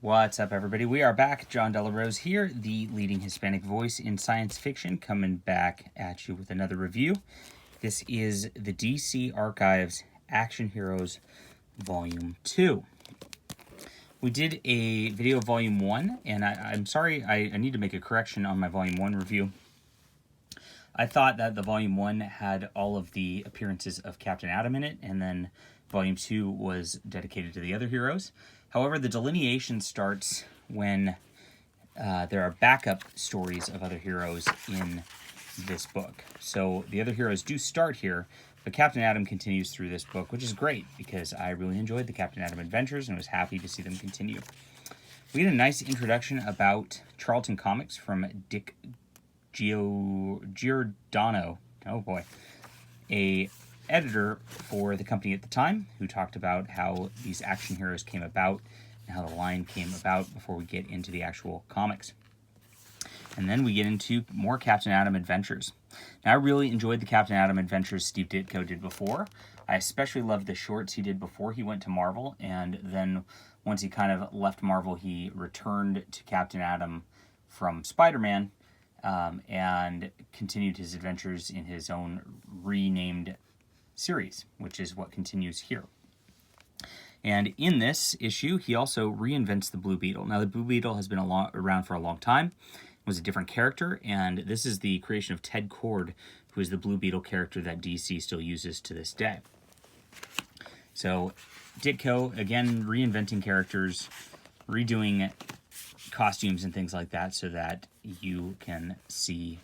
What's up, everybody? We are back. John Delarose here, the leading Hispanic voice in science fiction, coming back at you with another review. This is the DC Archives Action Heroes Volume 2. We did a video of Volume 1, and I'm sorry, I need to make a correction on my Volume 1 review. I thought that the Volume 1 had all of the appearances of Captain Atom in it, and then Volume 2 was dedicated to the other heroes. However, the delineation starts when there are backup stories of other heroes in this book. So the other heroes do start here, but Captain Atom continues through this book, which is great because I really enjoyed the Captain Atom adventures and was happy to see them continue. We get a nice introduction about Charlton Comics from Dick Giordano. Oh boy. A editor for the company at the time, who talked about how these action heroes came about and how the line came about before we get into the actual comics. And then we get into more Captain Atom adventures. Now, I really enjoyed the Captain Atom adventures Steve Ditko did before. I especially loved the shorts he did before he went to Marvel, and then once he kind of left Marvel, he returned to Captain Atom from Spider-Man and continued his adventures in his own renamed series, which is what continues here. And in this issue, he also reinvents the Blue Beetle. Now, the Blue Beetle has been around for a long time. It was a different character, and this is the creation of Ted Kord, who is the Blue Beetle character that DC still uses to this day. So, Ditko, again, reinventing characters, redoing costumes and things like that so that you can see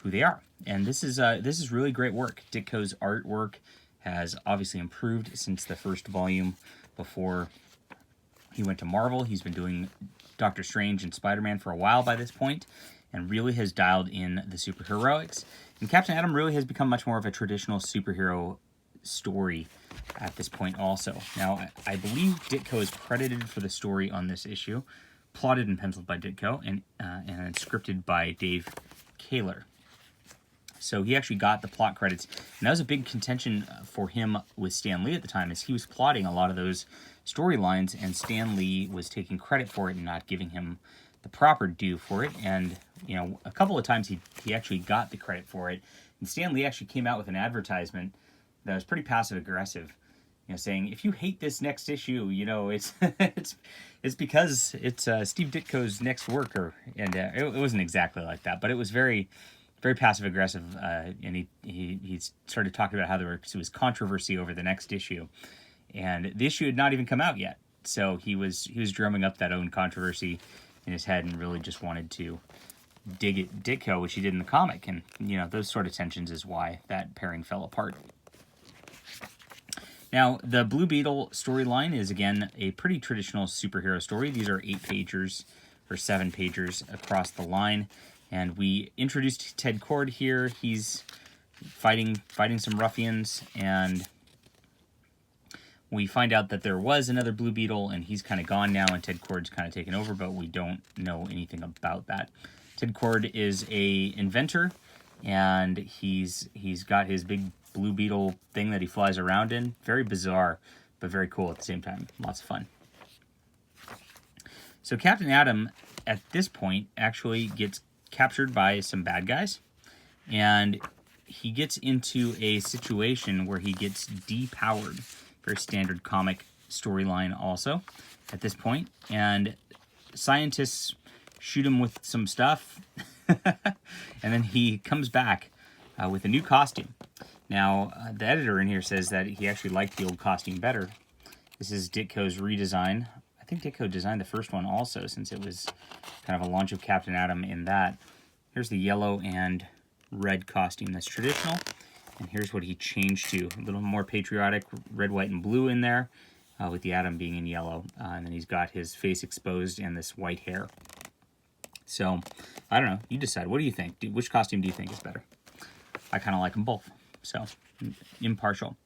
who they are. And this is really great work. Ditko's artwork has obviously improved since the first volume before he went to Marvel. He's been doing Doctor Strange and Spider-Man for a while by this point, and really has dialed in the superheroics. And Captain Atom really has become much more of a traditional superhero story at this point also. Now, I believe Ditko is credited for the story on this issue, plotted and penciled by Ditko, and scripted by Dave Kaler. So he actually got the plot credits, and that was a big contention for him with Stan Lee at the time, as he was plotting a lot of those storylines, and Stan Lee was taking credit for it and not giving him the proper due for it. And, you know, a couple of times he actually got the credit for it, and Stan Lee actually came out with an advertisement that was pretty passive-aggressive, you know, saying, if you hate this next issue, you know, it's it's because it's Steve Ditko's next work, and it wasn't exactly like that, but it was very passive-aggressive, and he started talking about how there was controversy over the next issue, and the issue had not even come out yet, so he was drumming up that own controversy in his head and really just wanted to dig at Ditko, which he did in the comic, and, you know, those sort of tensions is why that pairing fell apart. Now, the Blue Beetle storyline is, again, a pretty traditional superhero story. These are 8-pagers, or 7-pagers across the line. And we introduced Ted Kord here. He's fighting some ruffians, and we find out that there was another Blue Beetle, and he's kind of gone now, and Ted Kord's kind of taken over, but we don't know anything about that. Ted Kord is a inventor, and he's got his big Blue Beetle thing that he flies around in. Very bizarre, but very cool at the same time. Lots of fun. So Captain Atom, at this point, actually gets captured by some bad guys, and he gets into a situation where he gets depowered. Very standard comic storyline also at this point, and scientists shoot him with some stuff and then he comes back with a new costume. Now, the editor in here says that he actually liked the old costume better. This is Ditko's redesign. I think Ditko designed the first one also, since it was kind of a launch of Captain Atom in that. Here's the yellow and red costume that's traditional. And here's what he changed to. A little more patriotic, red, white, and blue in there, with the Atom being in yellow. And then he's got his face exposed and this white hair. So, I don't know. You decide. What do you think? Which costume do you think is better? I kind of like them both. So, impartial.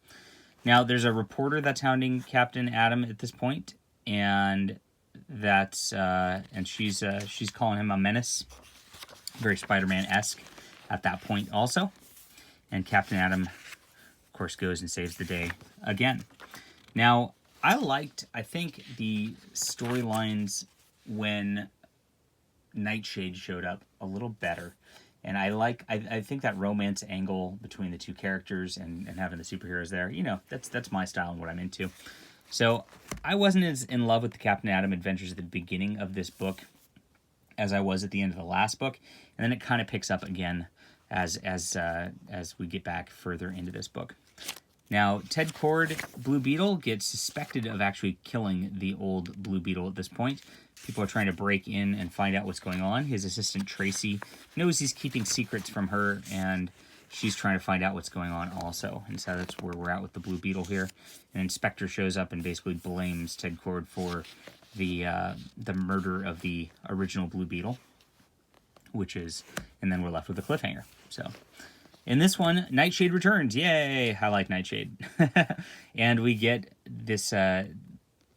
Now, there's a reporter that's hounding Captain Atom at this point, and that's and she's calling him a menace, very Spider-Man-esque at that point also. And Captain Atom, of course, goes and saves the day again. Now, I think the storylines when Nightshade showed up a little better. And I think that romance angle between the two characters and having the superheroes there, that's my style and what I'm into. So I wasn't as in love with the Captain Atom adventures at the beginning of this book as I was at the end of the last book. And then it kind of picks up again as we get back further into this book. Now, Ted Cord, Blue Beetle, gets suspected of actually killing the old Blue Beetle at this point. People are trying to break in and find out what's going on. His assistant, Tracy, knows he's keeping secrets from her, and she's trying to find out what's going on also. And so that's where we're at with the Blue Beetle here. An inspector shows up and basically blames Ted Cord for the murder of the original Blue Beetle, and then we're left with a cliffhanger. So in this one, Nightshade returns. Yay! I like Nightshade. And we get this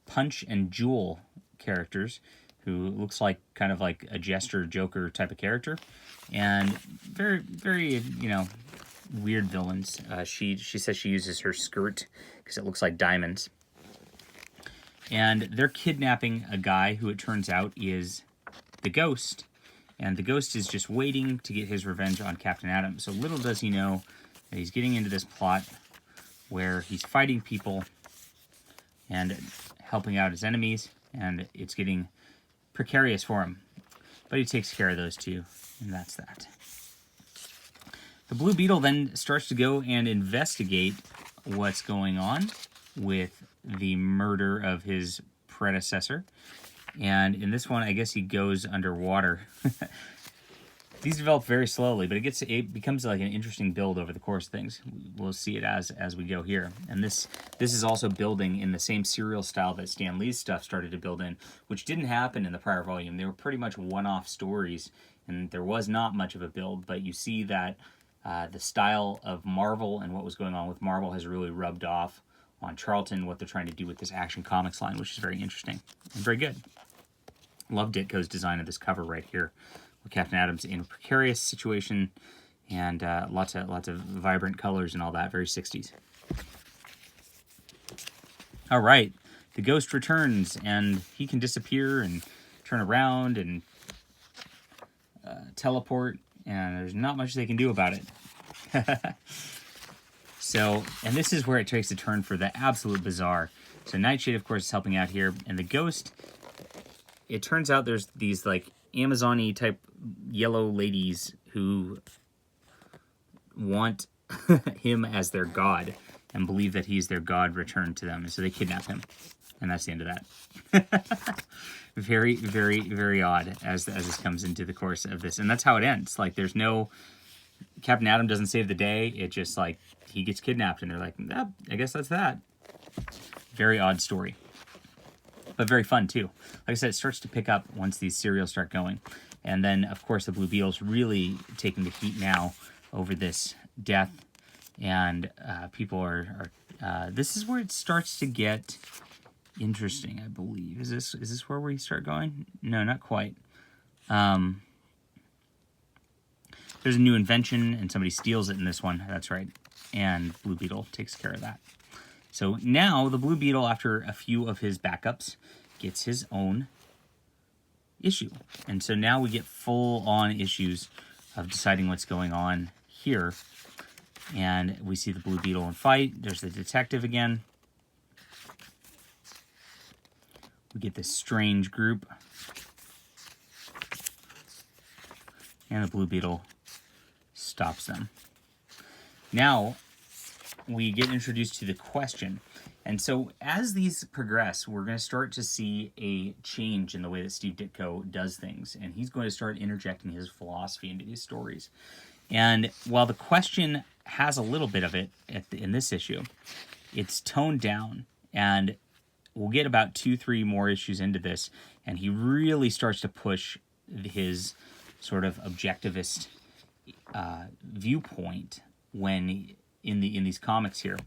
Punch and Jewel characters, who looks like kind of like a Jester Joker type of character, and very, very, weird villains. She says she uses her skirt because it looks like diamonds. And they're kidnapping a guy who it turns out is the Ghost. And the Ghost is just waiting to get his revenge on Captain Atom. So little does he know that he's getting into this plot where he's fighting people and helping out his enemies, and it's getting precarious for him. But he takes care of those two, and that's that. The Blue Beetle then starts to go and investigate what's going on with the murder of his predecessor. And in this one, I guess he goes underwater. These develop very slowly, but it becomes like an interesting build over the course of things. We'll see it as we go here. And this is also building in the same serial style that Stan Lee's stuff started to build in, which didn't happen in the prior volume. They were pretty much one-off stories, and there was not much of a build. But you see that the style of Marvel and what was going on with Marvel has really rubbed off on Charlton, what they're trying to do with this Action Comics line, which is very interesting and very good. Love Ditko's design of this cover right here, with Captain Atom's in a precarious situation, and lots of vibrant colors and all that, very 60s. All right, the Ghost returns, and he can disappear and turn around and teleport, and there's not much they can do about it. So, and this is where it takes a turn for the absolute bizarre. So Nightshade, of course, is helping out here, and the Ghost, it turns out there's these like Amazon-y type yellow ladies who want him as their god and believe that he's their god returned to them, and so they kidnap him, and that's the end of that. Very, very, very odd as this comes into the course of this, and that's how it ends. Like, there's no Captain Atom doesn't save the day. It just like he gets kidnapped, and they're like, I guess that's that. Very odd story, but very fun too. Like I said, it starts to pick up once these serials start going. And then, of course, the Blue Beetle's really taking the heat now over this death. And people are this is where it starts to get interesting, I believe. Is this where we start going? No, not quite. There's a new invention, and somebody steals it in this one. That's right. And Blue Beetle takes care of that. So now the Blue Beetle, after a few of his backups, gets his own issue. And so now we get full-on issues of deciding what's going on here. And we see the Blue Beetle in fight. There's the detective again. We get this strange group. And the Blue Beetle stops them. Now, we get introduced to the question. And so as these progress, we're going to start to see a change in the way that Steve Ditko does things. And he's going to start interjecting his philosophy into these stories. And while the question has a little bit of it in this issue, it's toned down. And we'll get about 2-3 more issues into this. And he really starts to push his sort of objectivist viewpoint when in these comics here.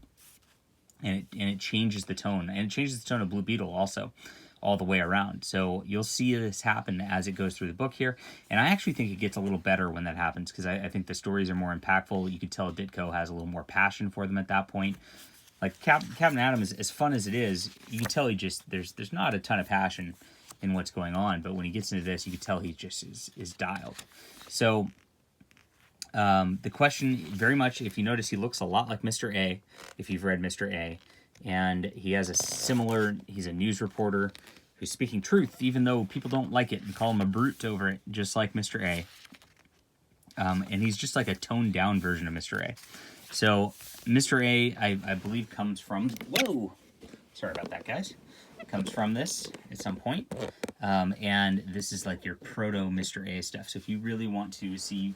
And it changes the tone. And it changes the tone of Blue Beetle also, all the way around. So you'll see this happen as it goes through the book here. And I actually think it gets a little better when that happens, because I think the stories are more impactful. You could tell Ditko has a little more passion for them at that point. Like Captain Atom is as fun as it is. You can tell there's not a ton of passion in what's going on, but when he gets into this, you can tell he just is dialed. So the question, very much, if you notice, he looks a lot like Mr. A, if you've read Mr. A, and he has he's a news reporter who's speaking truth, even though people don't like it and call him a brute over it, just like Mr. A. And he's just like a toned down version of Mr. A. So Mr. A, I believe, comes from, whoa, sorry about that, guys. Comes from this at some point. And this is like your proto Mr. A stuff. So if you really want to see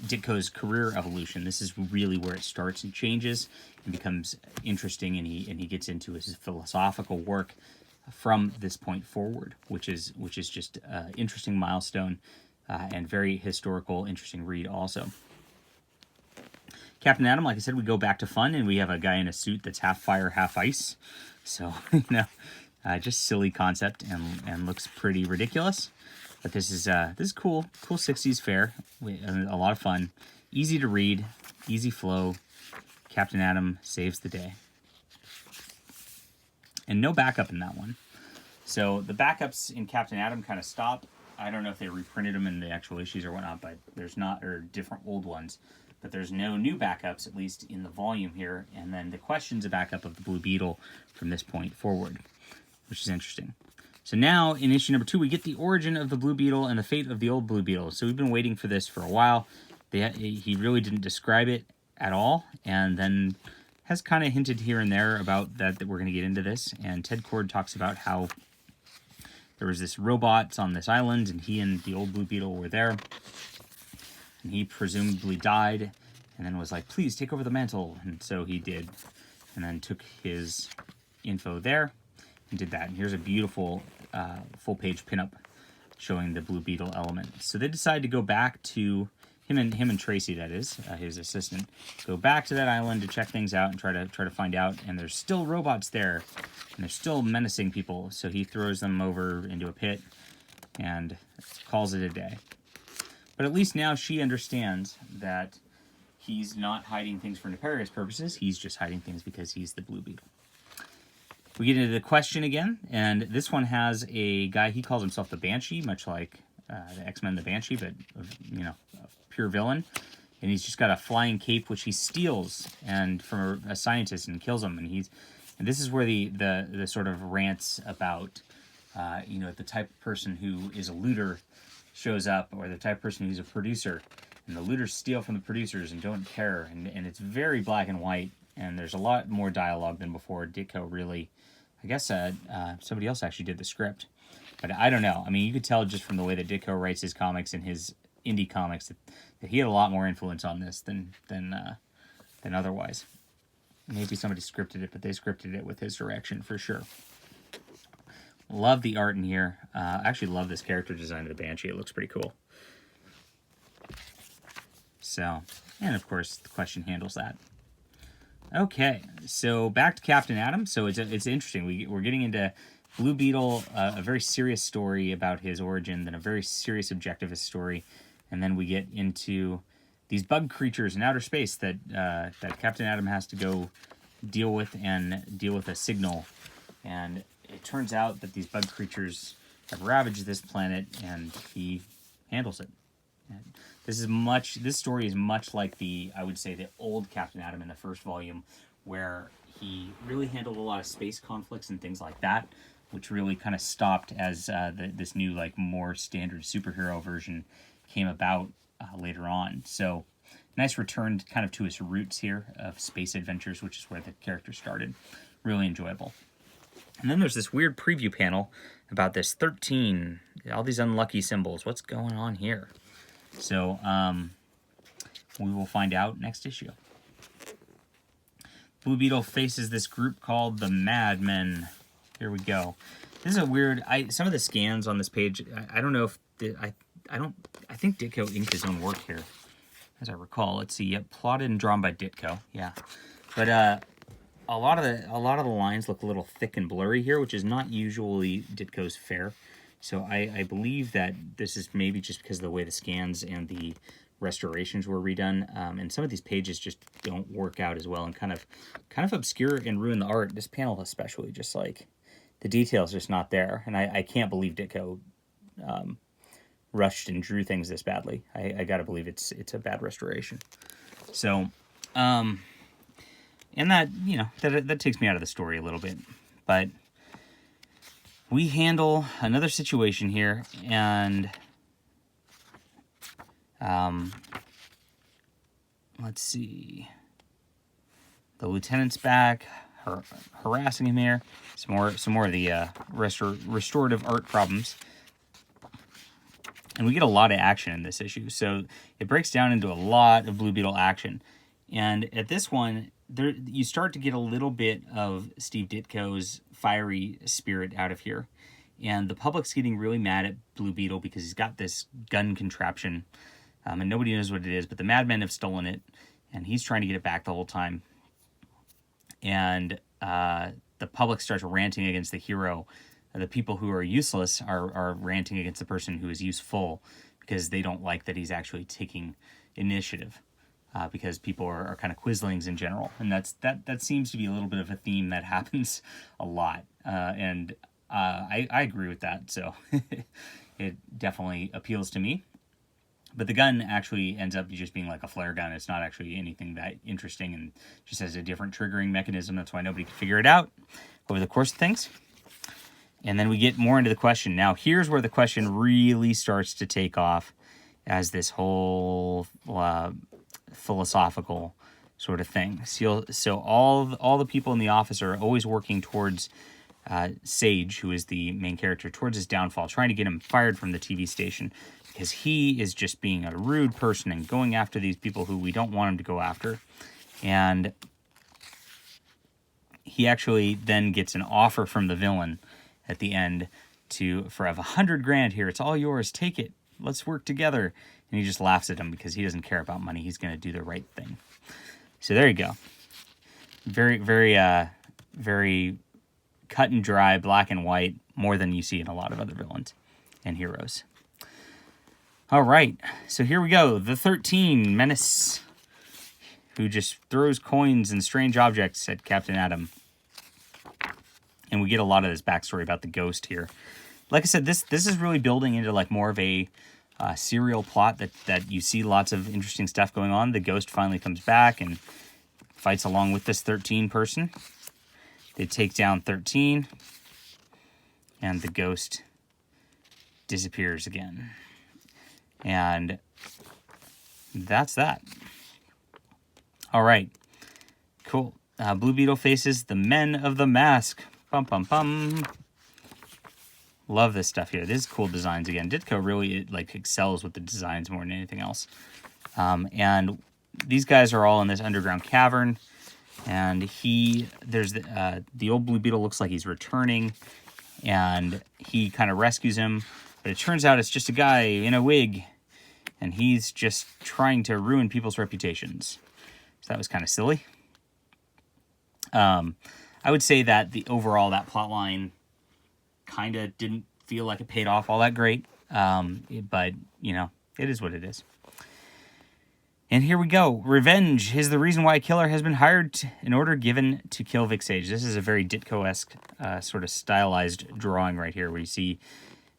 Ditko's career evolution, this is really where it starts and changes and becomes interesting, and he gets into his philosophical work from this point forward, which is just an interesting milestone and very historical, interesting read also. Captain Atom, like I said, we go back to fun, and we have a guy in a suit that's half fire, half ice. So, just silly concept and looks pretty ridiculous. But this is cool 60s fare. A lot of fun, easy to read, easy flow. Captain Atom saves the day, and no backup in that one. So the backups in Captain Atom kind of stop. I don't know if they reprinted them in the actual issues or whatnot, but there's not, or different old ones. But there's no new backups, at least in the volume here. And then the question's a backup of the Blue Beetle from this point forward, which is interesting. So now, in issue number 2, we get the origin of the Blue Beetle and the fate of the old Blue Beetle. So we've been waiting for this for a while. He really didn't describe it at all, and then has kind of hinted here and there about that we're going to get into this. And Ted Kord talks about how there was this robot on this island, and he and the old Blue Beetle were there. And he presumably died, and then was like, please take over the mantle. And so he did, and then took his info there and did that. And here's a beautiful full-page pinup showing the Blue Beetle element. So they decide to go back to him and Tracy, that is, his assistant, go back to that island to check things out and try to find out. And there's still robots there, and they're still menacing people. So he throws them over into a pit and calls it a day. But at least now she understands that he's not hiding things for nefarious purposes. He's just hiding things because he's the Blue Beetle. We get into the question again, and this one has a guy, he calls himself the Banshee, much like the X-Men the Banshee, but, a pure villain. And he's just got a flying cape, which he steals from a scientist and kills him. And this is where the sort of rants about, the type of person who is a looter shows up, or the type of person who's a producer, and the looters steal from the producers and don't care, and it's very black and white, and there's a lot more dialogue than before. Ditko really, I guess somebody else actually did the script, but I don't know. I mean, you could tell just from the way that Ditko writes his comics and his indie comics that he had a lot more influence on this than otherwise. Maybe somebody scripted it, but they scripted it with his direction for sure. Love the art in here. I actually love this character design of the Banshee. It looks pretty cool. So, and of course, the question handles that. Okay, so back to Captain Atom. So it's interesting. We're getting into Blue Beetle, a very serious story about his origin, then a very serious objectivist story, and then we get into these bug creatures in outer space that Captain Atom has to go deal with a signal. And it turns out that these bug creatures have ravaged this planet, and he handles it. And this story is much like the old Captain Atom in the first volume, where he really handled a lot of space conflicts and things like that, which really kind of stopped as this new, more standard superhero version came about later on. So, nice return kind of to his roots here of space adventures, which is where the character started. Really enjoyable. And then there's this weird preview panel about this 13, all these unlucky symbols. What's going on here? So, we will find out next issue. Blue Beetle faces this group called the Madmen. Here we go. This is a weird, some of the scans on this page, I don't know if, I think Ditko inked his own work here, as I recall. Let's see, yep, plotted and drawn by Ditko, yeah. But, a lot of the lines look a little thick and blurry here, which is not usually Ditko's fare. So I believe that this is maybe just because of the way the scans and the restorations were redone, and some of these pages just don't work out as well and kind of obscure and ruin the art. This panel especially, just like the detail's just not there, and I can't believe Ditko rushed and drew things this badly. I gotta believe it's a bad restoration. So, and that, you know, that takes me out of the story a little bit, but we handle another situation here, and let's see. The lieutenant's back, harassing him here. Some more of the restorative art problems. And we get a lot of action in this issue. So it breaks down into a lot of Blue Beetle action. And at this one, you start to get a little bit of Steve Ditko's fiery spirit out of here. And the public's getting really mad at Blue Beetle because he's got this gun contraption. And nobody knows what it is, but the madmen have stolen it. And he's trying to get it back the whole time. And the public starts ranting against the hero. The people who are useless are ranting against the person who is useful because they don't like that he's actually taking initiative, because people are kind of quislings in general. And that seems to be a little bit of a theme that happens a lot. And I agree with that. So it definitely appeals to me. But the gun actually ends up just being like a flare gun. It's not actually anything that interesting and just has a different triggering mechanism. That's why nobody could figure it out over the course of things. And then we get more into the question. Now, here's where the question really starts to take off as this whole philosophical sort of thing. So all the people in the office are always working towards Sage, who is the main character, towards his downfall, trying to get him fired from the TV station because he is just being a rude person and going after these people who we don't want him to go after. And he actually then gets an offer from the villain at the end for $100 grand here. It's all yours. Take it. Let's work together. And he just laughs at him because he doesn't care about money. He's going to do the right thing. So there you go. Very, very, very cut and dry, black and white, more than you see in a lot of other villains and heroes. All right. So here we go. The 13 Menace, who just throws coins and strange objects at Captain Atom. And we get a lot of this backstory about the ghost here. Like I said, this is really building into like more of a serial plot that you see lots of interesting stuff going on. The ghost finally comes back and fights along with this 13 person. They take down 13, and the ghost disappears again. And that's that. All right. Cool. Blue Beetle faces the Men of the Mask. Bum, bum, bum. Love this stuff here. This is cool designs again. Ditko really like excels with the designs more than anything else. And these guys are all in this underground cavern. And there's the old Blue Beetle looks like he's returning. And he kind of rescues him. But it turns out it's just a guy in a wig. And he's just trying to ruin people's reputations. So that was kind of silly. I would say that that plot line kind of didn't feel like it paid off all that great. But, you know, it is what it is. And here we go. Revenge is the reason why a killer has been hired in order given to kill Vic Sage. This is a very Ditko-esque sort of stylized drawing right here where you see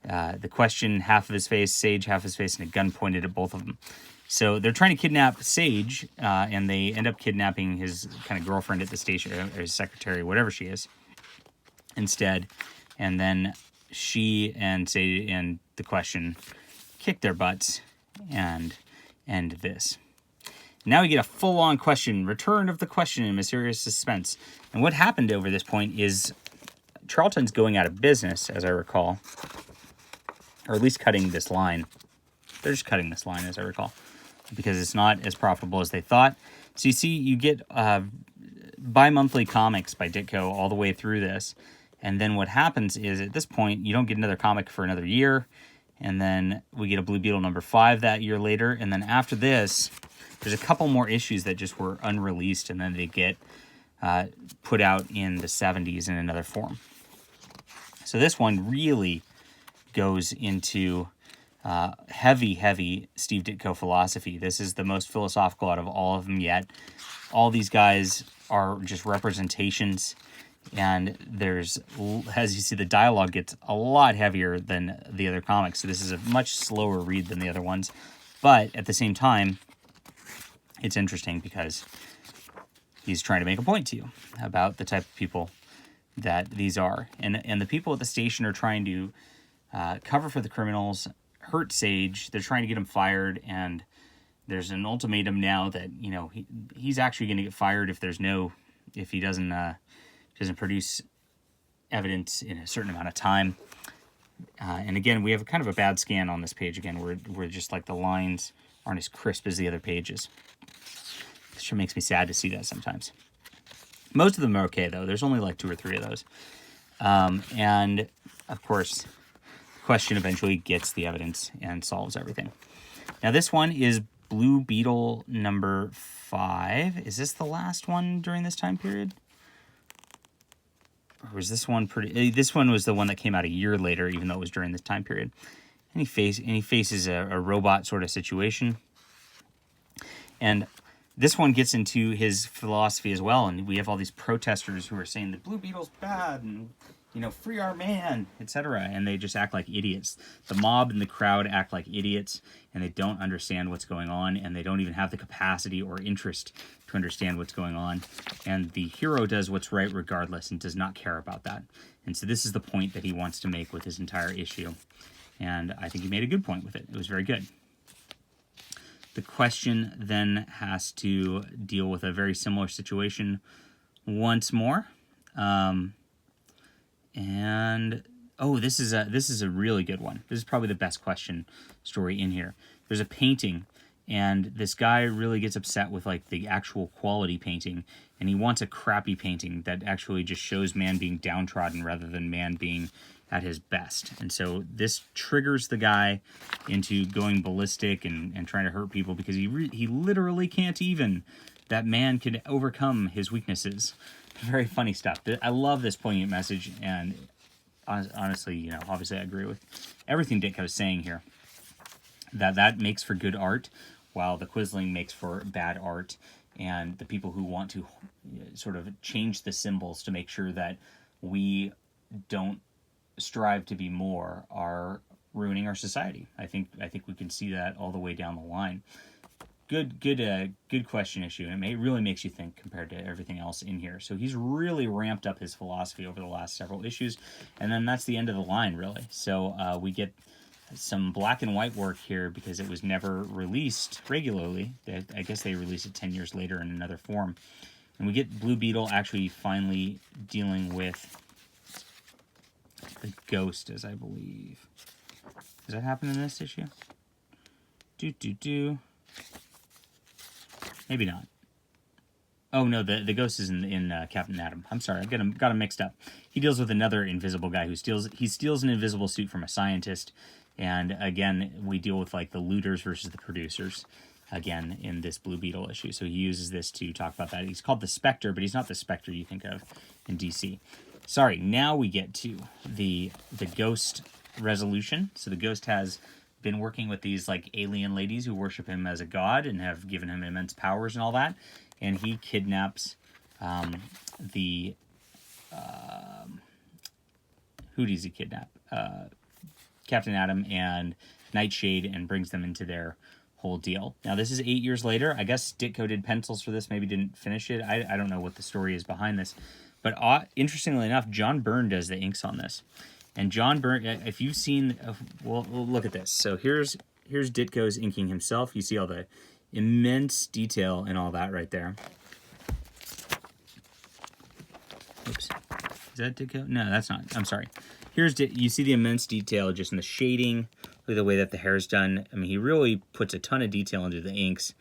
the Question, half of his face, Sage, half his face, and a gun pointed at both of them. So they're trying to kidnap Sage, and they end up kidnapping his kind of girlfriend at the station, or his secretary, whatever she is, instead. And then she and Sage and the Question kick their butts and end this. Now we get a full-on Question, return of the Question in mysterious suspense. And what happened over this point is Charlton's going out of business, as I recall. Or at least cutting this line. They're just cutting this line, as I recall. Because it's not as profitable as they thought. So you see, you get bi-monthly comics by Ditko all the way through this. And then what happens is, at this point, you don't get another comic for another year. And then we get a Blue Beetle number 5 that year later. And then after this, there's a couple more issues that just were unreleased. And then they get put out in the 70s in another form. So this one really goes into heavy Steve Ditko philosophy. This is the most philosophical out of all of them yet. All these guys are just representations, and there's, as you see, the dialogue gets a lot heavier than the other comics, so this is a much slower read than the other ones, but at the same time, it's interesting because he's trying to make a point to you about the type of people that these are, and the people at the station are trying to cover for the criminals, hurt Sage. They're trying to get him fired, and there's an ultimatum now that, you know, he's actually going to get fired if he doesn't produce evidence in a certain amount of time. And again, we have kind of a bad scan on this page again, where just like the lines aren't as crisp as the other pages. It sure makes me sad to see that sometimes. Most of them are okay, though. There's only like 2 or 3 of those. And, of course, the question eventually gets the evidence and solves everything. Now, this one is Blue Beetle number 5. Is this the last one during this time period? Or was this one pretty... This one was the one that came out a year later, even though it was during this time period. And he faces a robot sort of situation. And this one gets into his philosophy as well, and we have all these protesters who are saying that Blue Beetle's bad, and, you know, free our man, etc., and they just act like idiots. The mob and the crowd act like idiots, and they don't understand what's going on, and they don't even have the capacity or interest to understand what's going on, and the hero does what's right regardless and does not care about that. And so this is the point that he wants to make with his entire issue, and I think he made a good point with it. It was very good. The question then has to deal with a very similar situation once more. And this is a really good one. This is probably the best question story in here. There's a painting, and this guy really gets upset with like the actual quality painting, and he wants a crappy painting that actually just shows man being downtrodden rather than man being at his best. And so this triggers the guy into going ballistic and trying to hurt people, because he literally can't even. That man can overcome his weaknesses. Very funny stuff. I love this poignant message, and honestly, you know, obviously I agree with everything Ditko is saying here. That makes for good art, while the Quisling makes for bad art, and the people who want to sort of change the symbols to make sure that we don't strive to be more are ruining our society. I think we can see that all the way down the line. Good question issue, and it really makes you think compared to everything else in here. So he's really ramped up his philosophy over the last several issues, and then that's the end of the line, really. So we get some black and white work here because it was never released regularly. I guess they released it 10 years later in another form. And we get Blue Beetle actually finally dealing with the ghost, as I believe. Does that happen in this issue? Maybe not. Oh no, the ghost is in Captain Atom. I'm sorry, I've got him mixed up. He deals with another invisible guy who steals an invisible suit from a scientist, and again we deal with like the looters versus the producers again in this Blue Beetle issue. So he uses this to talk about that. He's called the Spectre, but he's not the Spectre you think of in DC. Sorry, now we get to the ghost resolution. So the ghost has been working with these like alien ladies who worship him as a god and have given him immense powers and all that. And he kidnaps who does he kidnap? Captain Atom and Nightshade, and brings them into their whole deal. Now this is 8 years later. I guess Ditko did pencils for this, maybe didn't finish it. I don't know what the story is behind this. But interestingly enough, John Byrne does the inks on this. And John Byrne, if you've seen, well, look at this. So here's Ditko's inking himself. You see all the immense detail and all that right there. Oops. Is that Ditko? No, that's not. I'm sorry. You see the immense detail just in the shading, look at the way that the hair is done. I mean, he really puts a ton of detail into the inks,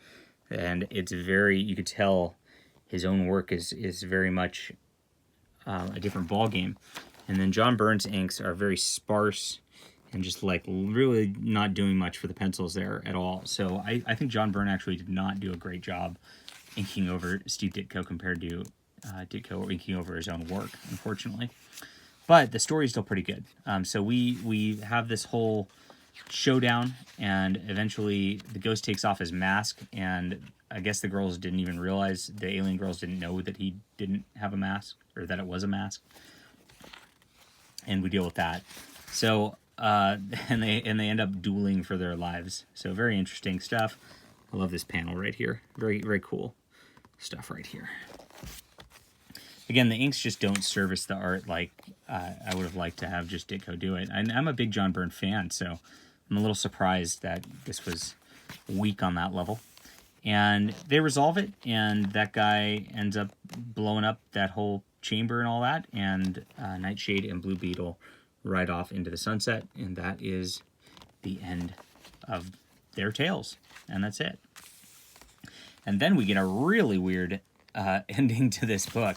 and it's very, you could tell his own work is very much a different ball game. And then John Byrne's inks are very sparse and just like really not doing much for the pencils there at all. So I think John Byrne actually did not do a great job inking over Steve Ditko compared to Ditko inking over his own work, unfortunately. But the story is still pretty good. So we have this whole showdown, and eventually the ghost takes off his mask, and I guess the girls didn't even realize, the alien girls didn't know that he didn't have a mask, or that it was a mask. And we deal with that. So, and they end up dueling for their lives. So very interesting stuff. I love this panel right here. Very, very cool stuff right here. Again, the inks just don't service the art like I would have liked to have just Ditko do it. I'm a big John Byrne fan, so I'm a little surprised that this was weak on that level. And they resolve it, and that guy ends up blowing up that whole chamber and all that, and Nightshade and Blue Beetle ride off into the sunset, and that is the end of their tales, and that's it. And then we get a really weird ending to this book,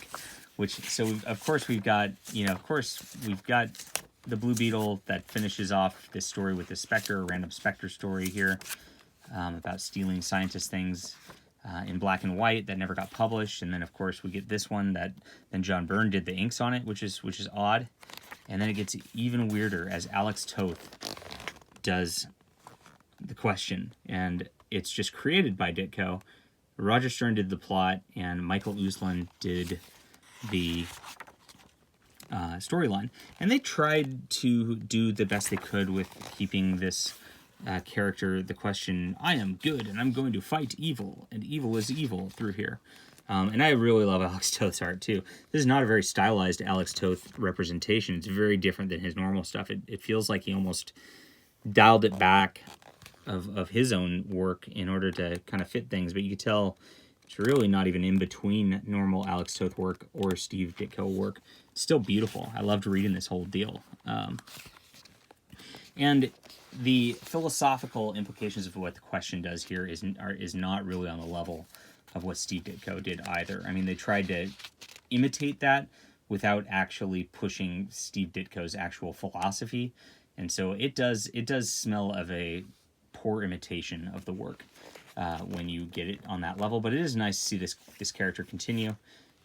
which, so of course we've got, we've got the Blue Beetle that finishes off this story with the Spectre, a random Spectre story here, about stealing scientist things in black and white that never got published. And then of course we get this one that then John Byrne did the inks on it, which is odd. And then it gets even weirder as Alex Toth does the question, and it's just created by Ditko. Roger Stern did the plot, and Michael Uslan did the storyline. And they tried to do the best they could with keeping this character, the question, I am good and I'm going to fight evil, and evil is evil, through here. And I really love Alex Toth's art too. This is not a very stylized Alex Toth representation. It's very different than his normal stuff. It feels like he almost dialed it back of his own work in order to kind of fit things, but you could tell it's really not even in between normal Alex Toth work or Steve Ditko work. It's still beautiful. I loved reading this whole deal. And the philosophical implications of what the question does here is not really on the level of what Steve Ditko did either. I mean, they tried to imitate that without actually pushing Steve Ditko's actual philosophy, and so it does smell of a poor imitation of the work when you get it on that level. But it is nice to see this character continue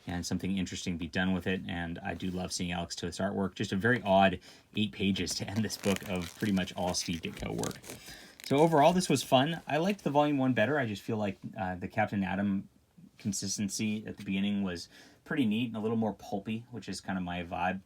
and something interesting be done with it. And I do love seeing Alex Toth's artwork. Just a very odd 8 pages to end this book of pretty much all Steve Ditko work. So overall, this was fun. I liked the Volume 1 better. I just feel like the Captain Atom consistency at the beginning was pretty neat and a little more pulpy, which is kind of my vibe.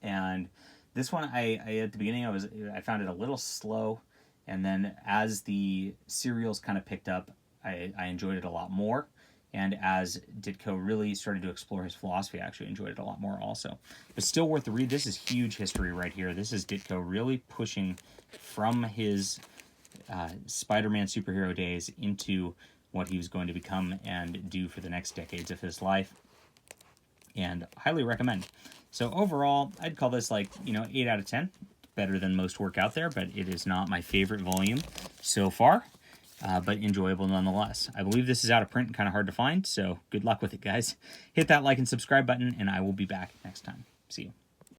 And this one, I at the beginning, I found it a little slow. And then as the serials kind of picked up, I enjoyed it a lot more. And as Ditko really started to explore his philosophy, I actually enjoyed it a lot more also. But still worth the read. This is huge history right here. This is Ditko really pushing from his Spider-Man superhero days into what he was going to become and do for the next decades of his life. And highly recommend. So overall, I'd call this 8 out of 10. Better than most work out there, but it is not my favorite volume so far. But enjoyable nonetheless. I believe this is out of print and kind of hard to find, so good luck with it, guys. Hit that like and subscribe button, and I will be back next time. See you.